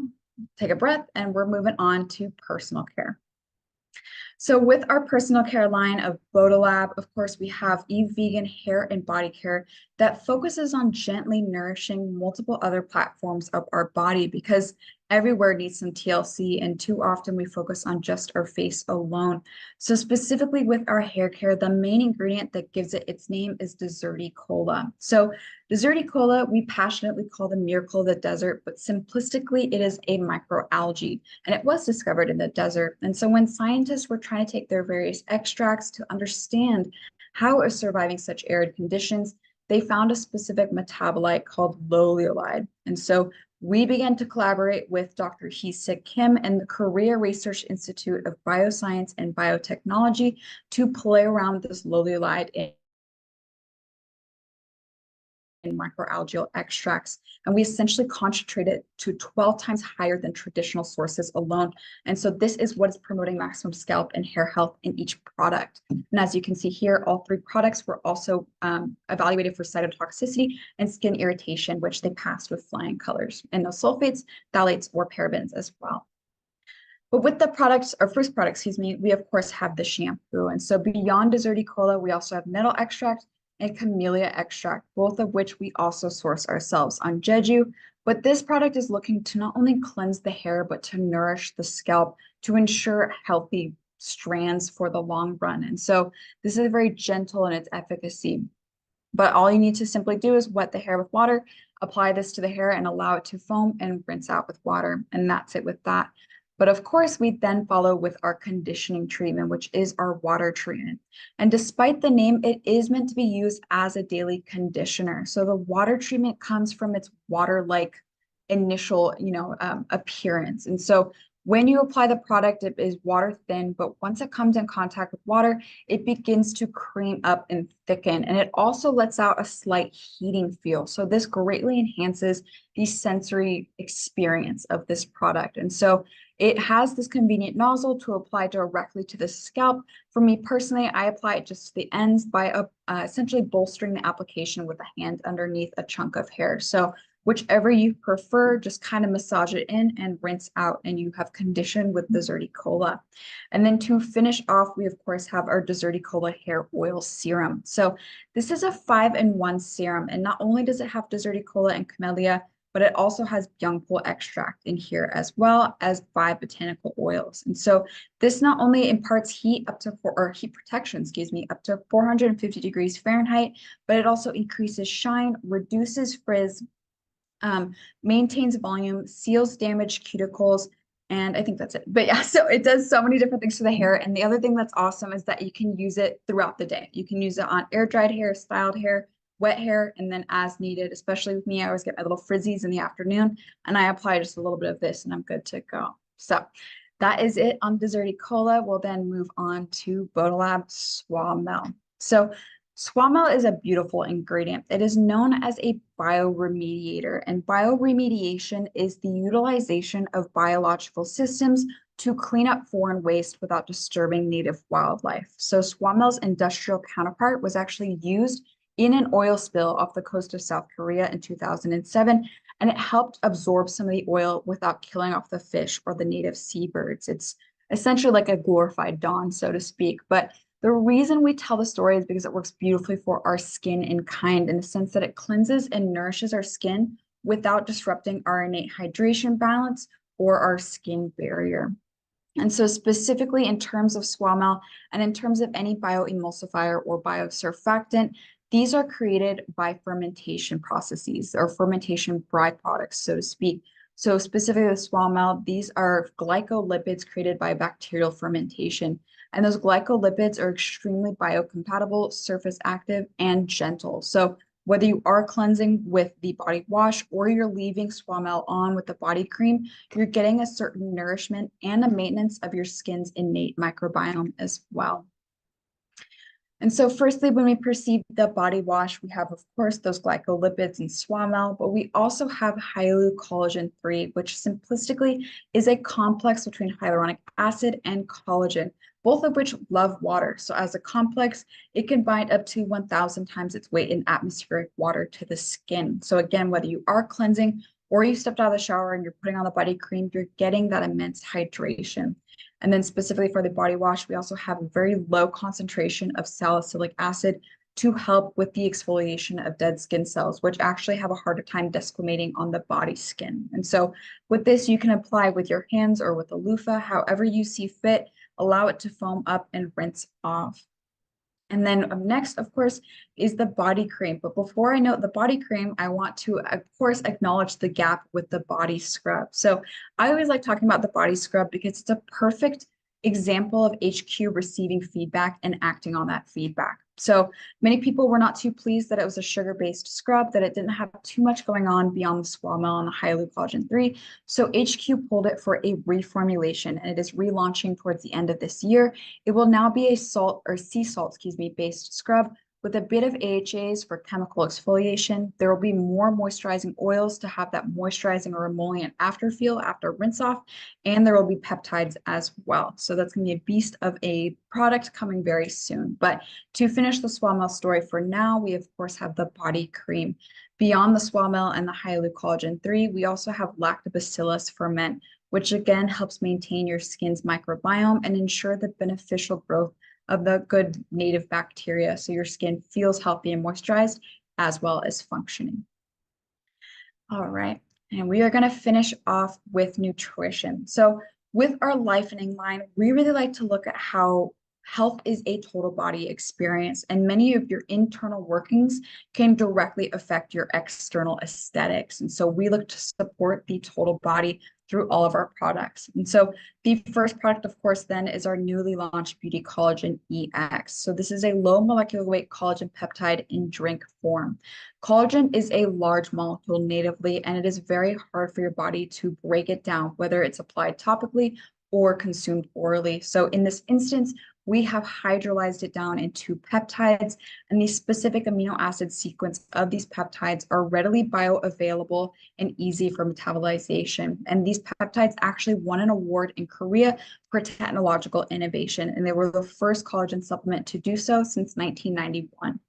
take a breath and we're moving on to personal care. So with our personal care line of Bodolab, of course, we have Eve Vegan Hair and Body Care that focuses on gently nourishing multiple other platforms of our body, because everywhere needs some TLC, and too often we focus on just our face alone. So specifically with our hair care, the main ingredient that gives it its name is Deserti Cola. So Deserti Cola, we passionately call the miracle of the desert, but simplistically, it is a microalgae, and it was discovered in the desert. And so when scientists were trying to take their various extracts to understand how it was surviving such arid conditions, they found a specific metabolite called loliolide. And so we began to collaborate with Dr. Hee-Sik Kim and the Korea Research Institute of Bioscience and Biotechnology to play around with this loliolide in microalgal extracts. And we essentially concentrate it to 12 times higher than traditional sources alone. And so this is what is promoting maximum scalp and hair health in each product. And as you can see here, all three products were also evaluated for cytotoxicity and skin irritation, which they passed with flying colors, and no sulfates, phthalates, or parabens as well. But with the products, our first product, excuse me, we of course have the shampoo. And so beyond Deserti Cola, we also have nettle extract and camellia extract, both of which we also source ourselves on Jeju. But this product is looking to not only cleanse the hair, but to nourish the scalp to ensure healthy strands for the long run. And so this is very gentle in its efficacy. But all you need to simply do is wet the hair with water, apply this to the hair and allow it to foam and rinse out with water. And that's it with that. But of course, we then follow with our conditioning treatment, which is our water treatment. And despite the name, it is meant to be used as a daily conditioner. So the water treatment comes from its water-like initial, appearance. And so when you apply the product, it is water thin, but once it comes in contact with water, it begins to cream up and thicken. And it also lets out a slight heating feel. So this greatly enhances the sensory experience of this product. And so it has this convenient nozzle to apply directly to the scalp. For me personally, I apply it just to the ends by essentially bolstering the application with a hand underneath a chunk of hair. So whichever you prefer, just kind of massage it in and rinse out, and you have conditioned with Deserti Cola. And then to finish off, we of course have our Deserti Cola hair oil serum. So this is a 5-in-1 serum, and not only does it have Deserti Cola and camellia, but it also has young pole extract in here as well as 5 botanical oils. And so this not only imparts heat up to heat protection, excuse me, up to 450 degrees Fahrenheit, but it also increases shine, reduces frizz, maintains volume, seals damaged cuticles, and I think that's it. But yeah, so it does so many different things for the hair. And the other thing that's awesome is that you can use it throughout the day. You can use it on air dried hair, styled hair, wet hair, and then as needed. Especially with me, I always get my little frizzies in the afternoon, and I apply just a little bit of this and I'm good to go. So that is it on Deserti Cola. We'll then move on to Bodolab Swamel. So Swamel is a beautiful ingredient. It is known as a bioremediator, and bioremediation is the utilization of biological systems to clean up foreign waste without disturbing native wildlife. So Swamel's industrial counterpart was actually used in an oil spill off the coast of South Korea in 2007, and it helped absorb some of the oil without killing off the fish or the native seabirds. It's essentially like a glorified Dawn, so to speak. But the reason we tell the story is because it works beautifully for our skin in kind, in the sense that it cleanses and nourishes our skin without disrupting our innate hydration balance or our skin barrier. And so specifically in terms of Swamel and in terms of any bioemulsifier or biosurfactant, these are created by fermentation processes or fermentation byproducts, so to speak. So specifically with Swamel, these are glycolipids created by bacterial fermentation. And those glycolipids are extremely biocompatible, surface active, and gentle. So whether you are cleansing with the body wash or you're leaving Swamel on with the body cream, you're getting a certain nourishment and a maintenance of your skin's innate microbiome as well. And so firstly, when we perceive the body wash, we have, of course, those glycolipids and Swamel, but we also have collagen 3, which simplistically is a complex between hyaluronic acid and collagen, both of which love water. So as a complex, it can bind up to 1,000 times its weight in atmospheric water to the skin. So again, whether you are cleansing or you stepped out of the shower and you're putting on the body cream, you're getting that immense hydration. And then specifically for the body wash, we also have a very low concentration of salicylic acid to help with the exfoliation of dead skin cells, which actually have a harder time desquamating on the body skin. And so with this, you can apply with your hands or with a loofah, however you see fit, allow it to foam up and rinse off. And then next, of course, is the body cream. But before I note the body cream, I want to, of course, acknowledge the gap with the body scrub. So I always like talking about the body scrub because it's a perfect example of HQ receiving feedback and acting on that feedback. So many people were not too pleased that it was a sugar-based scrub, that it didn't have too much going on beyond the Swamel and the Collagen 3. So HQ pulled it for a reformulation, and it is relaunching towards the end of this year. It will now be a salt or sea salt, based scrub with a bit of AHAs for chemical exfoliation. There will be more moisturizing oils to have that moisturizing or emollient after feel after rinse off, and there will be peptides as well. So that's going to be a beast of a product coming very soon. But to finish the Swamel story for now, we of course have the body cream. Beyond the Swamel and the Collagen 3, we also have Lactobacillus ferment, which again helps maintain your skin's microbiome and ensure the beneficial growth of the good native bacteria so your skin feels healthy and moisturized as well as functioning. All right, and we are going to finish off with nutrition. So with our lifening line, we really like to look at how health is a total body experience, and many of your internal workings can directly affect your external aesthetics. And so we look to support the total body through all of our products. And so the first product, of course, then is our newly launched Beauty Collagen EX. So this is a low molecular weight collagen peptide in drink form. Collagen is a large molecule natively, and it is very hard for your body to break it down, whether it's applied topically or consumed orally. So in this instance, we have hydrolyzed it down into peptides, and the specific amino acid sequence of these peptides are readily bioavailable and easy for metabolization. And these peptides actually won an award in Korea for technological innovation, and they were the first collagen supplement to do so since 1991.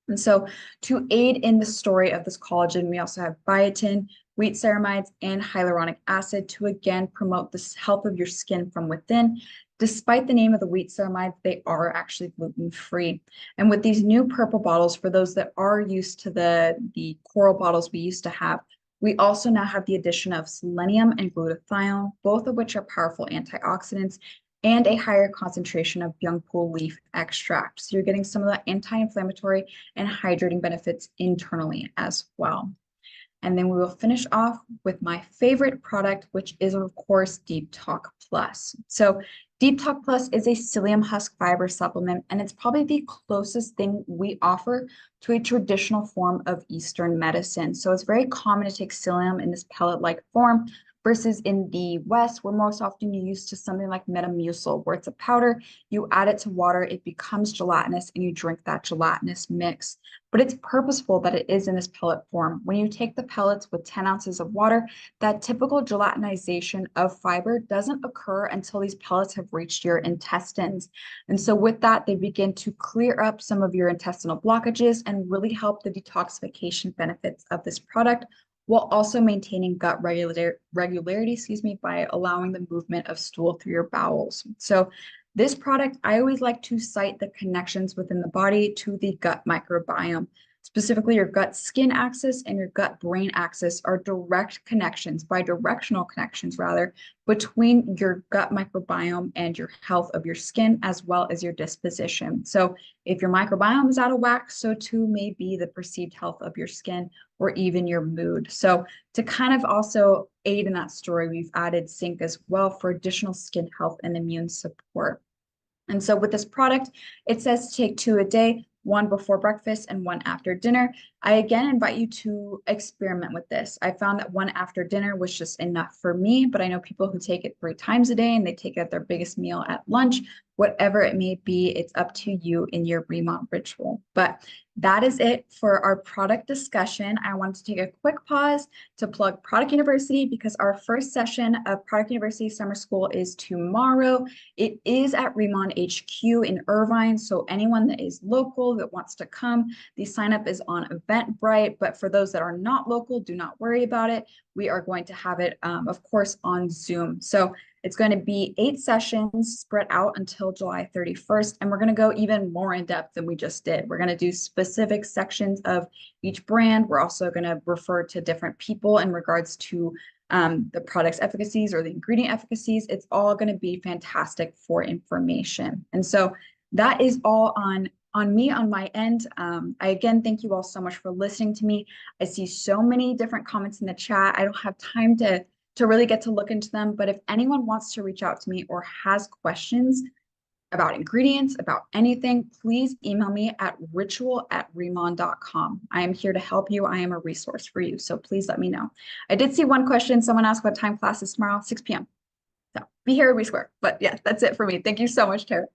And so to aid in the story of this collagen, we also have biotin, wheat ceramides, and hyaluronic acid to again promote the health of your skin from within. Despite the name of the wheat ceramides, they are actually gluten-free. And with these new purple bottles, for those that are used to the coral bottles we used to have, we also now have the addition of selenium and glutathione, both of which are powerful antioxidants, and a higher concentration of byungpul leaf extract. So you're getting some of the anti-inflammatory and hydrating benefits internally as well. And then we will finish off with my favorite product, which is, of course, Deep Talk Plus. So Deep Talk Plus is a psyllium husk fiber supplement, and it's probably the closest thing we offer to a traditional form of Eastern medicine. So it's very common to take psyllium in this pellet-like form, versus in the West, we're most often used to something like Metamucil, where it's a powder, you add it to water, it becomes gelatinous, and you drink that gelatinous mix. But it's purposeful that it is in this pellet form. When you take the pellets with 10 ounces of water, that typical gelatinization of fiber doesn't occur until these pellets have reached your intestines. And so with that, they begin to clear up some of your intestinal blockages and really help the detoxification benefits of this product, while also maintaining gut regularity, by allowing the movement of stool through your bowels. So this product, I always like to cite the connections within the body to the gut microbiome. Specifically, your gut skin axis and your gut brain axis are direct connections, bidirectional connections rather, between your gut microbiome and your health of your skin, as well as your disposition. So if your microbiome is out of whack, so too may be the perceived health of your skin or even your mood. So to kind of also aid in that story, we've added zinc as well for additional skin health and immune support. And so with this product, it says to take 2 a day, 1 before breakfast and 1 after dinner. I again invite you to experiment with this. I found that 1 after dinner was just enough for me, but I know people who take it 3 times a day and they take it at their biggest meal at lunch. Whatever it may be, it's up to you in your Riman ritual. But that is it for our product discussion. I wanted to take a quick pause to plug Product University because our first session of Product University Summer School is tomorrow. It is at Riman HQ in Irvine, so anyone that is local that wants to come, the sign up is on Eventbrite, but for those that are not local, do not worry about it. We are going to have it, of course, on Zoom. So it's going to be 8 sessions spread out until July 31st, and we're going to go even more in depth than we just did. We're going to do specific sections of each brand. We're also going to refer to different people in regards to the product's efficacies or the ingredient efficacies. It's all going to be fantastic for information. And so that is all on me on my end. I again thank you all so much for listening to me. I see so many different comments in the chat. I don't have time to really get to look into them, but if anyone wants to reach out to me or has questions about ingredients, about anything, please email me at ritual@riman.com. I am here to help you. I am a resource for you, so please let me know. I did see one question. Someone asked what time class is tomorrow, 6 p.m. So be here or be square. But yeah, that's it for me. Thank you so much, Tara.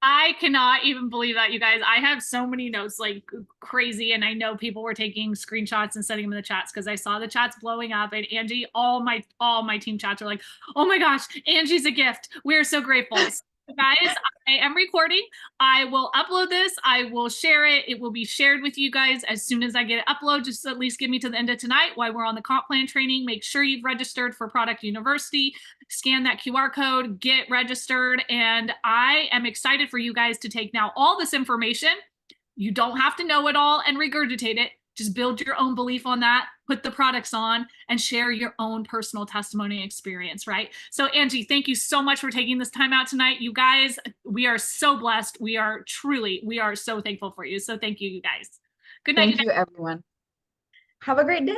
I cannot even believe that, you guys. I have so many notes like crazy, and I know people were taking screenshots and sending them in the chats because I saw the chats blowing up. And Angie, all my team chats are like, "Oh my gosh, Angie's a gift. We're so grateful." Guys, I am recording. I will upload this. I will share it. It will be shared with you guys as soon as I get it uploaded. Just at least give me to the end of tonight while we're on the comp plan training. Make sure you've registered for Product University. Scan that QR code, get registered. And I am excited for you guys to take now all this information. You don't have to know it all and regurgitate it. Just build your own belief on that, put the products on, and share your own personal testimony experience, right? So, Angie, thank you so much for taking this time out tonight. You guys, we are so blessed. We are so thankful for you. So, thank you, you guys. Good night. Thank you, everyone. Have a great day.